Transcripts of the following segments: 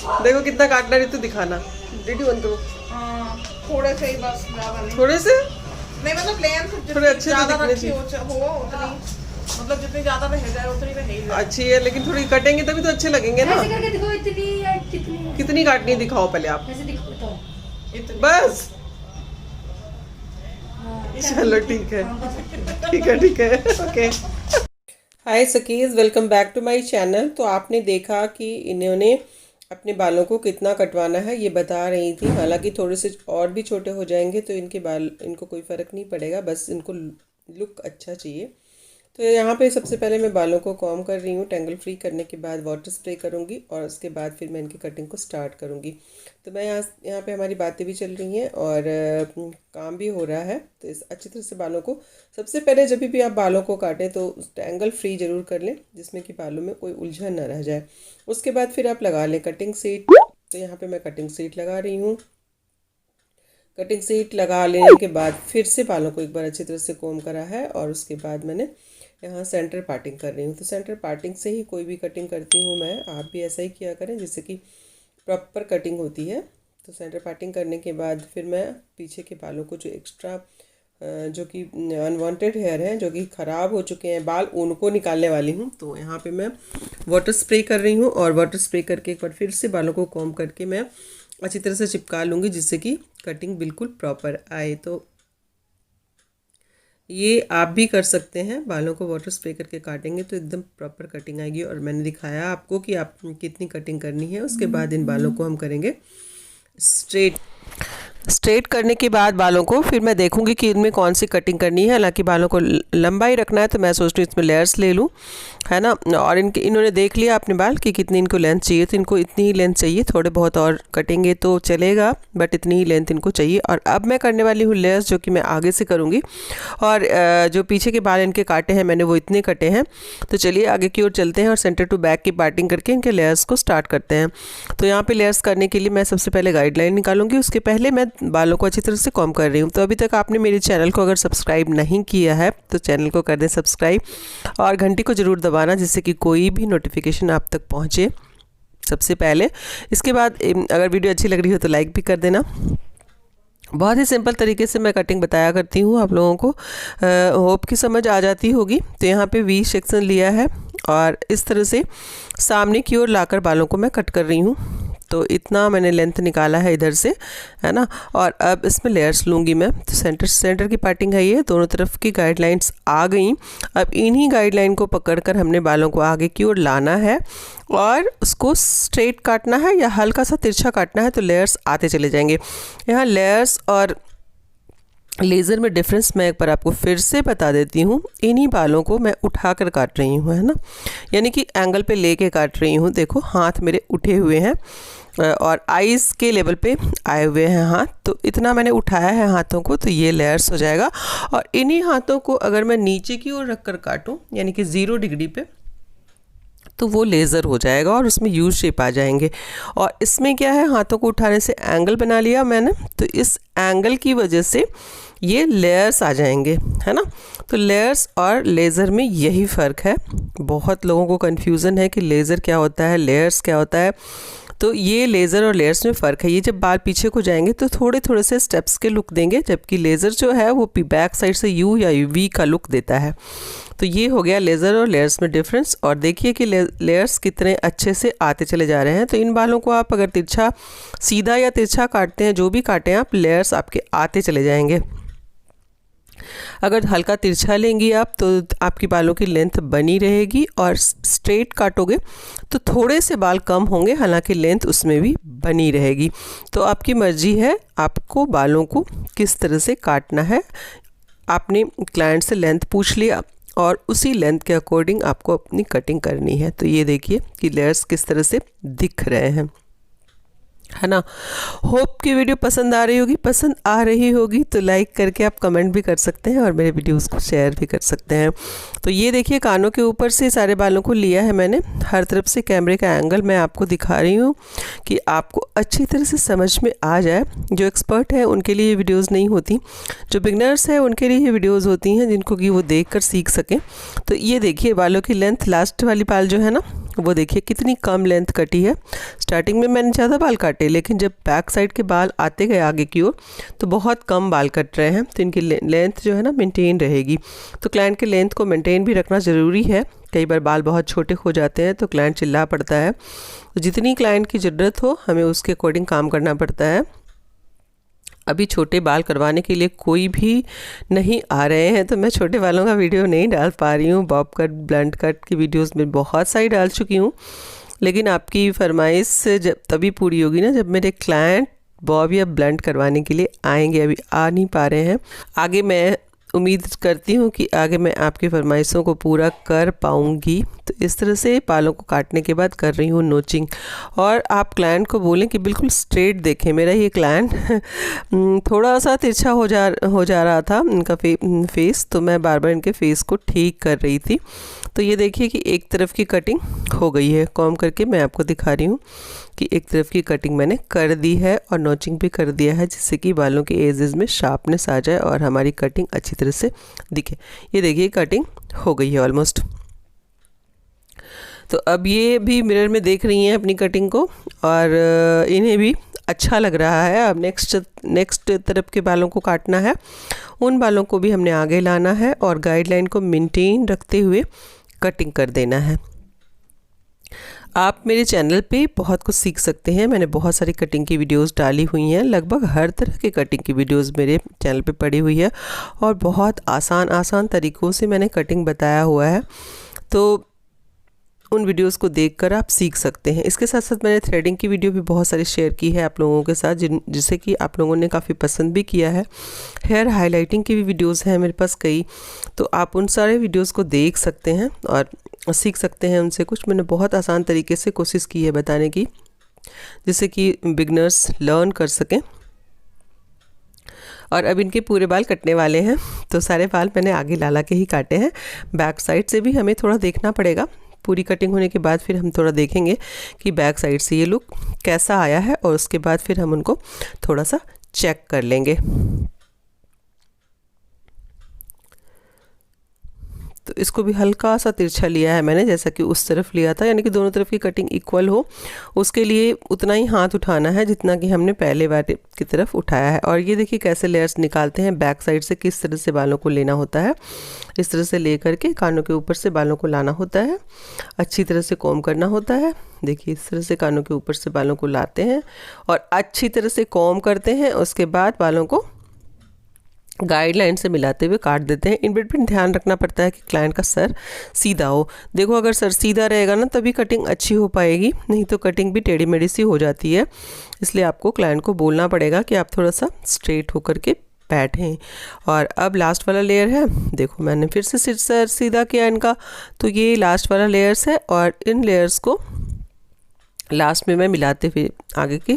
देखो कितना काटना रही, तू दिखाना। Did you want to? थोड़े से ही बस, ज्यादा नहीं। थोड़े से नहीं मतलब लेंथ थोड़े अच्छे ज्यादा दिखने रखी चाहिए। हो उतनी, मतलब जितनी ज्यादा रह जाए उतनी रह ही जाए। अच्छी है, लेकिन थोड़ी कटेंगे तभी तो अच्छे लगेंगे ना। ऐसे करके दिखाओ, इतनी या कितनी? कितनी काटनी दिखाओ पहले आप। ऐसे दिखाओ तो। इतनी बस हाँ, चलो ठीक है, हाँ, बस। ठीक है ओके। हाय सकीज, welcome back to my channel. तो आपने देखा कि इन्होंने अपने बालों को कितना कटवाना है ये बता रही थी। हालांकि थोड़े से और भी छोटे हो जाएंगे तो इनके बाल, इनको कोई फ़र्क नहीं पड़ेगा, बस इनको लुक अच्छा चाहिए। तो यहाँ पे सबसे पहले मैं बालों को कॉम्ब कर रही हूँ। टेंगल फ्री करने के बाद वाटर स्प्रे करूँगी और उसके बाद फिर मैं इनकी कटिंग को स्टार्ट करूँगी। तो मैं यहाँ पे हमारी बातें भी चल रही हैं और काम भी हो रहा है। तो इस अच्छी तरह से बालों को, सबसे पहले जब भी आप बालों को काटें तो टेंगल फ्री ज़रूर कर लें, जिसमें कि बालों में कोई उलझन ना रह जाए। उसके बाद फिर आप लगा लें कटिंग सीट। तो यहाँ पर मैं कटिंग सीट लगा रही हूँ। कटिंग सीट लगा लेने के बाद फिर से बालों को एक बार अच्छी तरह से कोम करा है और उसके बाद मैंने यहाँ सेंटर पार्टिंग कर रही हूँ। तो सेंटर पार्टिंग से ही कोई भी कटिंग करती हूँ मैं, आप भी ऐसा ही किया करें जिससे कि प्रॉपर कटिंग होती है। तो सेंटर पार्टिंग करने के बाद फिर मैं पीछे के बालों को, जो एक्स्ट्रा जो कि अनवांटेड हेयर हैं, जो कि ख़राब हो चुके हैं बाल, उनको निकालने वाली हूँ। तो यहाँ पे मैं वाटर स्प्रे कर रही हूँ और वाटर स्प्रे करके एक बार फिर से बालों को कॉम्ब करके मैं अच्छी तरह से चिपका लूँगी, जिससे कि कटिंग बिल्कुल प्रॉपर आए। तो ये आप भी कर सकते हैं, बालों को वाटर स्प्रे करके काटेंगे तो एकदम प्रॉपर कटिंग आएगी। और मैंने दिखाया आपको कि आप कितनी कटिंग करनी है। उसके बाद इन बालों को हम करेंगे स्ट्रेट करने के बाद बालों को फिर मैं देखूंगी कि इनमें कौन सी कटिंग करनी है। हालांकि बालों को लंबा ही रखना है तो मैं सोच रही हूँ इसमें लेयर्स ले लूँ, है ना। और इन्होंने देख लिया अपने बाल कि कितनी इनको लेंथ चाहिए, तो इनको इतनी ही लेंथ चाहिए। थोड़े बहुत और कटेंगे तो चलेगा, बट इतनी ही लेंथ इनको चाहिए। और अब मैं करने वाली हूँ लेयर्स, जो कि मैं आगे से करूँगी। और जो पीछे के बाल इनके काटे हैं मैंने, वो इतने कटे हैं। तो चलिए आगे की ओर चलते हैं और सेंटर टू बैक की पार्टिंग करके इनके लेयर्स को स्टार्ट करते हैं। तो यहाँ पर लेयर्स करने के लिए मैं सबसे पहले गाइडलाइन निकालूंगी, उसके पहले मैं बालों को अच्छी तरह से कॉम्ब कर रही हूँ। तो अभी तक आपने मेरे चैनल को अगर सब्सक्राइब नहीं किया है तो चैनल को कर दें सब्सक्राइब और घंटी को ज़रूर दबाना, जिससे कि कोई भी नोटिफिकेशन आप तक पहुँचे सबसे पहले। इसके बाद अगर वीडियो अच्छी लग रही हो तो लाइक भी कर देना। बहुत ही सिंपल तरीके से मैं कटिंग बताया करती हूँ आप लोगों को, होप की समझ आ जाती होगी। तो यहाँ पे वी सेक्शन लिया है और इस तरह से सामने की ओर लाकर बालों को मैं कट कर रही हूँ। तो इतना मैंने लेंथ निकाला है इधर से, है ना। और अब इसमें लेयर्स लूँगी मैं। तो सेंटर की पार्टिंग है ये, दोनों तरफ की गाइडलाइंस आ गई। अब इन्हीं गाइडलाइन को पकड़कर हमने बालों को आगे की ओर लाना है और उसको स्ट्रेट काटना है या हल्का सा तिरछा काटना है, तो लेयर्स आते चले जाएंगे। यहाँ लेयर्स और लेज़र में डिफरेंस मैं एक बार आपको फिर से बता देती हूँ। इन्हीं बालों को मैं उठा कर काट रही हूँ, है ना, यानी कि एंगल पे लेके काट रही हूँ। देखो हाथ मेरे उठे हुए हैं और आईज़ के लेवल पे आए हुए हैं हाथ। तो इतना मैंने उठाया है हाथों को, तो ये लेयर्स हो जाएगा। और इन्हीं हाथों को अगर मैं नीचे की ओर रख कर काटूँ, यानी कि 0 डिग्री पे, तो वो लेज़र हो जाएगा और उसमें यू शेप आ जाएंगे। और इसमें क्या है, हाथों को उठाने से एंगल बना लिया मैंने, तो इस एंगल की वजह से ये लेयर्स आ जाएंगे, है ना। तो लेयर्स और लेज़र में यही फ़र्क है। बहुत लोगों को कन्फ्यूज़न है कि लेज़र क्या होता है, लेयर्स क्या होता है। तो ये लेज़र और लेयर्स में फ़र्क है। ये जब बाल पीछे को जाएंगे तो थोड़े थोड़े से स्टेप्स के लुक देंगे, जबकि लेज़र जो है वो बैक साइड से यू या वी का लुक देता है। तो ये हो गया लेज़र और लेयर्स में डिफरेंस। और देखिए कि लेयर्स कितने अच्छे से आते चले जा रहे हैं। तो इन बालों को आप अगर तिरछा, सीधा या तिरछा काटते हैं, जो भी काटें आप, लेयर्स आपके आते चले जाएंगे। अगर हल्का तिरछा लेंगी आप तो आपकी बालों की लेंथ बनी रहेगी, और स्ट्रेट काटोगे तो थोड़े से बाल कम होंगे, हालांकि लेंथ उसमें भी बनी रहेगी। तो आपकी मर्जी है आपको बालों को किस तरह से काटना है। आपने क्लाइंट से लेंथ पूछ लिया और उसी लेंथ के अकॉर्डिंग आपको अपनी कटिंग करनी है। तो ये देखिए कि लेयर्स किस तरह से दिख रहे हैं, है ना। होप की वीडियो पसंद आ रही होगी तो लाइक करके आप कमेंट भी कर सकते हैं और मेरे वीडियोस को शेयर भी कर सकते हैं। तो ये देखिए कानों के ऊपर से सारे बालों को लिया है मैंने। हर तरफ से कैमरे का एंगल मैं आपको दिखा रही हूँ कि आपको अच्छी तरह से समझ में आ जाए। जो एक्सपर्ट है उनके लिए ये वीडियोज़ नहीं होती, जो बिगनर्स हैं उनके लिए ये वीडियोज़ होती हैं, जिनको कि वो देख कर सीख सकें। तो ये देखिए बालों की लेंथ, लास्ट वाली बाल जो है ना वो देखिए कितनी कम लेंथ कटी है। स्टार्टिंग में मैंने ज़्यादा बाल काटे, लेकिन जब बैक साइड के बाल आते गए आगे की ओर तो बहुत कम बाल कट रहे हैं, तो इनकी लेंथ जो है ना मेंटेन रहेगी। तो क्लाइंट के लेंथ को मेंटेन भी रखना ज़रूरी है। कई बार बाल बहुत छोटे हो जाते हैं तो क्लाइंट चिल्ला पड़ता है, तो जितनी क्लाइंट की ज़रूरत हो हमें उसके अकॉर्डिंग काम करना पड़ता है। अभी छोटे बाल करवाने के लिए कोई भी नहीं आ रहे हैं, तो मैं छोटे बालों का वीडियो नहीं डाल पा रही हूँ। बॉब कट, ब्लंट कट की वीडियोस में बहुत सारी डाल चुकी हूँ, लेकिन आपकी फरमाइश जब तभी पूरी होगी ना जब मेरे क्लाइंट बॉब या ब्लंट करवाने के लिए आएंगे। अभी आ नहीं पा रहे हैं। आगे मैं उम्मीद करती हूँ कि आगे मैं आपकी फरमाइशों को पूरा कर पाऊँगी। तो इस तरह से बालों को काटने के बाद कर रही हूँ नोचिंग। और आप क्लाइंट को बोलें कि बिल्कुल स्ट्रेट देखें। मेरा ये क्लाइंट थोड़ा सा तिरछा हो जा रहा था इनका फेस, तो मैं बार बार इनके फेस को ठीक कर रही थी। तो ये देखिए कि एक तरफ की कटिंग हो गई है। कॉम्ब करके मैं आपको दिखा रही हूँ कि एक तरफ की कटिंग मैंने कर दी है और नोचिंग भी कर दिया है, जिससे कि बालों के एजेस में शार्पनेस आ जाए और हमारी कटिंग अच्छी तरह से दिखे। ये देखिए कटिंग हो गई है ऑलमोस्ट। तो अब ये भी मिरर में देख रही हैं अपनी कटिंग को और इन्हें भी अच्छा लग रहा है। अब नेक्स्ट तरफ के बालों को काटना है। उन बालों को भी हमने आगे लाना है और गाइडलाइन को मेंटेन रखते हुए कटिंग कर देना है। आप मेरे चैनल पे बहुत कुछ सीख सकते हैं। मैंने बहुत सारी कटिंग की वीडियोस डाली हुई हैं। लगभग हर तरह के कटिंग की वीडियोस मेरे चैनल पे पड़ी हुई है और बहुत आसान तरीक़ों से मैंने कटिंग बताया हुआ है। तो उन वीडियोस को देखकर आप सीख सकते हैं। इसके साथ साथ मैंने थ्रेडिंग की वीडियो भी बहुत सारी शेयर की है आप लोगों के साथ, जिसे कि आप लोगों ने काफ़ी पसंद भी किया है। हेयर हाइलाइटिंग की भी वीडियोस हैं मेरे पास कई, तो आप उन सारे वीडियोस को देख सकते हैं और सीख सकते हैं उनसे कुछ। मैंने बहुत आसान तरीके से कोशिश की है बताने की, जिससे कि बिगनर्स लर्न कर सकें। और अब इनके पूरे बाल कटने वाले हैं, तो सारे बाल मैंने आगे ला के ही काटे हैं। बैक साइड से भी हमें थोड़ा देखना पड़ेगा। पूरी कटिंग होने के बाद फिर हम थोड़ा देखेंगे कि बैक साइड से ये लुक कैसा आया है और उसके बाद फिर हम उनको थोड़ा सा चेक कर लेंगे। तो इसको भी हल्का सा तिरछा लिया है मैंने, जैसा कि उस तरफ लिया था, यानी कि दोनों तरफ की कटिंग इक्वल हो। उसके लिए उतना ही हाथ उठाना है जितना कि हमने पहले बार की तरफ उठाया है। और ये देखिए कैसे लेयर्स निकालते हैं बैक साइड से, किस तरह से बालों को लेना होता है। इस तरह से ले करके कानों के ऊपर से बालों को लाना होता है, अच्छी तरह से कॉम्ब करना होता है। देखिए इस तरह से कानों के ऊपर से बालों को लाते हैं और अच्छी तरह से कॉम्ब करते हैं। उसके बाद बालों को गाइडलाइन से मिलाते हुए काट देते हैं। इन बिटवीन ध्यान रखना पड़ता है कि क्लाइंट का सर सीधा हो। देखो अगर सर सीधा रहेगा ना तभी कटिंग अच्छी हो पाएगी, नहीं तो कटिंग भी टेढ़ी मेढ़ी सी हो जाती है। इसलिए आपको क्लाइंट को बोलना पड़ेगा कि आप थोड़ा सा स्ट्रेट होकर के बैठें। और अब लास्ट वाला लेयर है, देखो मैंने फिर से सर सीधा किया इनका, तो ये लास्ट वाला लेयर्स है और इन लेयर्स को लास्ट में मैं मिलाते हुए आगे के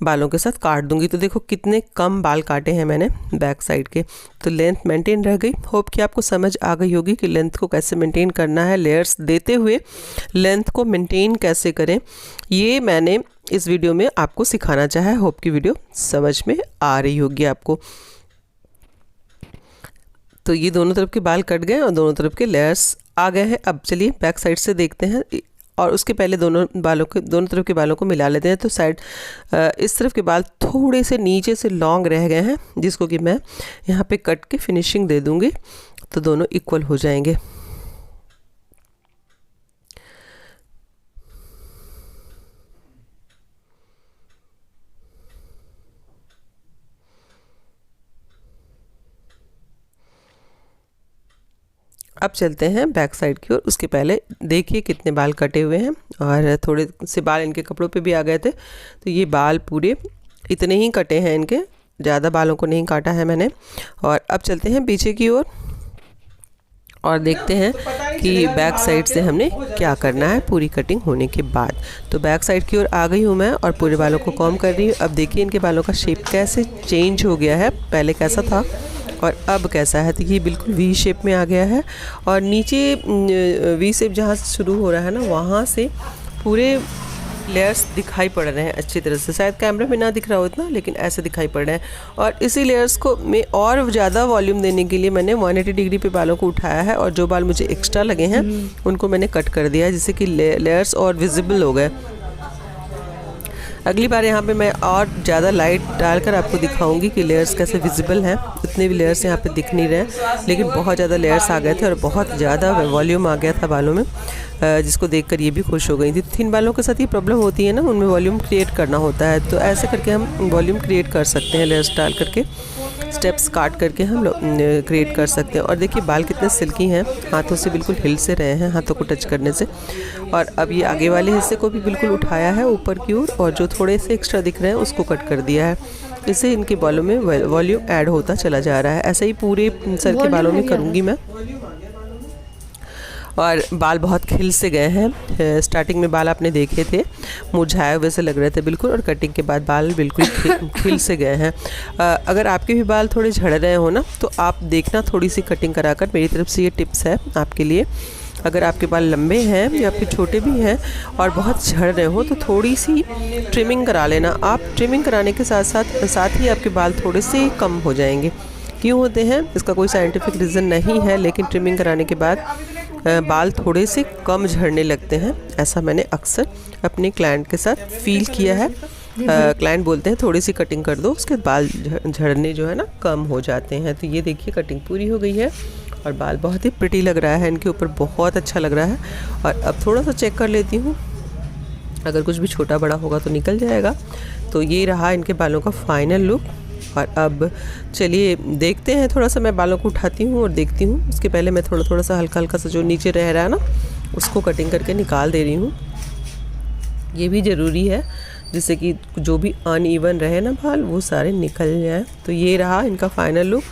बालों के साथ काट दूंगी। तो देखो कितने कम बाल काटे हैं मैंने बैक साइड के, तो लेंथ मेंटेन रह गई। होप कि आपको समझ आ गई होगी कि लेंथ को कैसे मेंटेन करना है, लेयर्स देते हुए लेंथ को मेंटेन कैसे करें। ये मैंने इस वीडियो में आपको सिखाना चाहा है। होप की वीडियो समझ में आ रही होगी आपको। तो ये दोनों तरफ के बाल कट गए और दोनों तरफ के लेयर्स आ गए हैं। अब चलिए बैक साइड से देखते हैं, और उसके पहले दोनों तरफ के बालों को मिला लेते हैं। तो साइड इस तरफ के बाल थोड़े से नीचे से लॉन्ग रह गए हैं, जिसको कि मैं यहाँ पे कट के फिनिशिंग दे दूँगी, तो दोनों इक्वल हो जाएंगे। अब चलते हैं बैक साइड की ओर। उसके पहले देखिए कितने बाल कटे हुए हैं और थोड़े से बाल इनके कपड़ों पे भी आ गए थे। तो ये बाल पूरे इतने ही कटे हैं इनके, ज़्यादा बालों को नहीं काटा है मैंने। और अब चलते हैं पीछे की ओर और देखते हैं कि बैक साइड से हमने क्या करना है पूरी कटिंग होने के बाद। तो बैक साइड की ओर आ गई हूँ मैं और पूरे बालों को कॉम्ब कर रही हूँ। अब देखिए इनके बालों का शेप कैसे चेंज हो गया है, पहले कैसा था और अब कैसा है। तो ये बिल्कुल वी शेप में आ गया है और नीचे वी शेप जहाँ से शुरू हो रहा है ना, वहाँ से पूरे लेयर्स दिखाई पड़ रहे हैं अच्छी तरह से। शायद कैमरा में ना दिख रहा हो इतना, लेकिन ऐसे दिखाई पड़ रहे हैं। और इसी लेयर्स को मैं और ज़्यादा वॉल्यूम देने के लिए मैंने 180 डिग्री पे बालों को उठाया है, और जो बाल मुझे एक्स्ट्रा लगे हैं उनको मैंने कट कर दिया है, जिससे कि लेयर्स और विजिबल हो गए। अगली बार यहाँ पे मैं और ज़्यादा लाइट डालकर आपको दिखाऊंगी कि लेयर्स कैसे विजिबल हैं। इतने भी लेयर्स यहाँ पे दिख नहीं रहे, लेकिन बहुत ज़्यादा लेयर्स आ गए थे और बहुत ज़्यादा वॉल्यूम आ गया था बालों में, जिसको देखकर ये भी खुश हो गई थी। थिन बालों के साथ ये प्रॉब्लम होती है ना, उनमें वॉल्यूम क्रिएट करना होता है, तो ऐसे करके हम वॉल्यूम क्रिएट कर सकते हैं। लेयर्स डाल करके, स्टेप्स काट करके हम लोग क्रिएट कर सकते हैं। और देखिए बाल कितने सिल्की हैं, हाथों से बिल्कुल हिल से रहे हैं हाथों को टच करने से। और अब ये आगे वाले हिस्से को भी बिल्कुल उठाया है ऊपर की ओर, और जो थोड़े से एक्स्ट्रा दिख रहे हैं उसको कट कर दिया है। इससे इनके बालों में वॉल्यूम ऐड होता चला जा रहा है। ऐसे ही पूरे सर के बालों में करूँगी मैं। और बाल बहुत खिल से गए हैं। स्टार्टिंग में बाल आपने देखे थे मुरझाए हुए से लग रहे थे बिल्कुल, और कटिंग के बाद बाल बिल्कुल खिल से गए हैं। अगर आपके भी बाल थोड़े झड़ रहे हो ना, तो आप देखना थोड़ी सी कटिंग कराकर। मेरी तरफ से ये टिप्स है आपके लिए। अगर आपके बाल लंबे हैं या फिर छोटे भी हैं और बहुत झड़ रहे हो, तो थोड़ी सी ट्रिमिंग करा लेना। आप ट्रिमिंग कराने के साथ ही आपके बाल थोड़े से कम हो जाएंगे। क्यों होते हैं इसका कोई साइंटिफिक रीज़न नहीं है, लेकिन ट्रिमिंग कराने के बाद बाल थोड़े से कम झड़ने लगते हैं। ऐसा मैंने अक्सर अपने क्लाइंट के साथ फील किया है। क्लाइंट बोलते हैं थोड़ी सी कटिंग कर दो, उसके बाल झड़ने जो है ना कम हो जाते हैं। तो ये देखिए कटिंग पूरी हो गई है और बाल बहुत ही प्रिटी लग रहा है इनके ऊपर, बहुत अच्छा लग रहा है। और अब थोड़ा सा चेक कर लेती हूँ, अगर कुछ भी छोटा बड़ा होगा तो निकल जाएगा। तो ये रहा इनके बालों का फाइनल लुक। और अब चलिए देखते हैं, थोड़ा सा मैं बालों को उठाती हूँ और देखती हूँ। उसके पहले मैं थोड़ा सा हल्का सा जो नीचे रह रहा है ना, उसको कटिंग करके निकाल दे रही हूँ। ये भी ज़रूरी है, जिससे कि जो भी अनइवन रहे ना बाल, वो सारे निकल जाएँ। तो ये रहा इनका फाइनल लुक।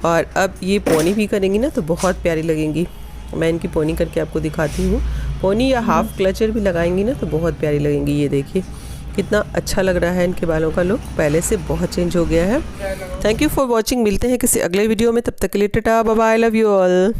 और अब ये पोनी भी करेंगी ना तो बहुत प्यारी लगेंगी। मैं इनकी पोनी करके आपको दिखाती हूँ। पोनी या हाफ क्लचर भी लगाएंगी ना तो बहुत प्यारी लगेंगी। ये देखिए कितना अच्छा लग रहा है इनके बालों का लुक, पहले से बहुत चेंज हो गया है। Thank you for watching. मिलते हैं किसी अगले वीडियो में, तब तक के लिए tata bye bye, love you all.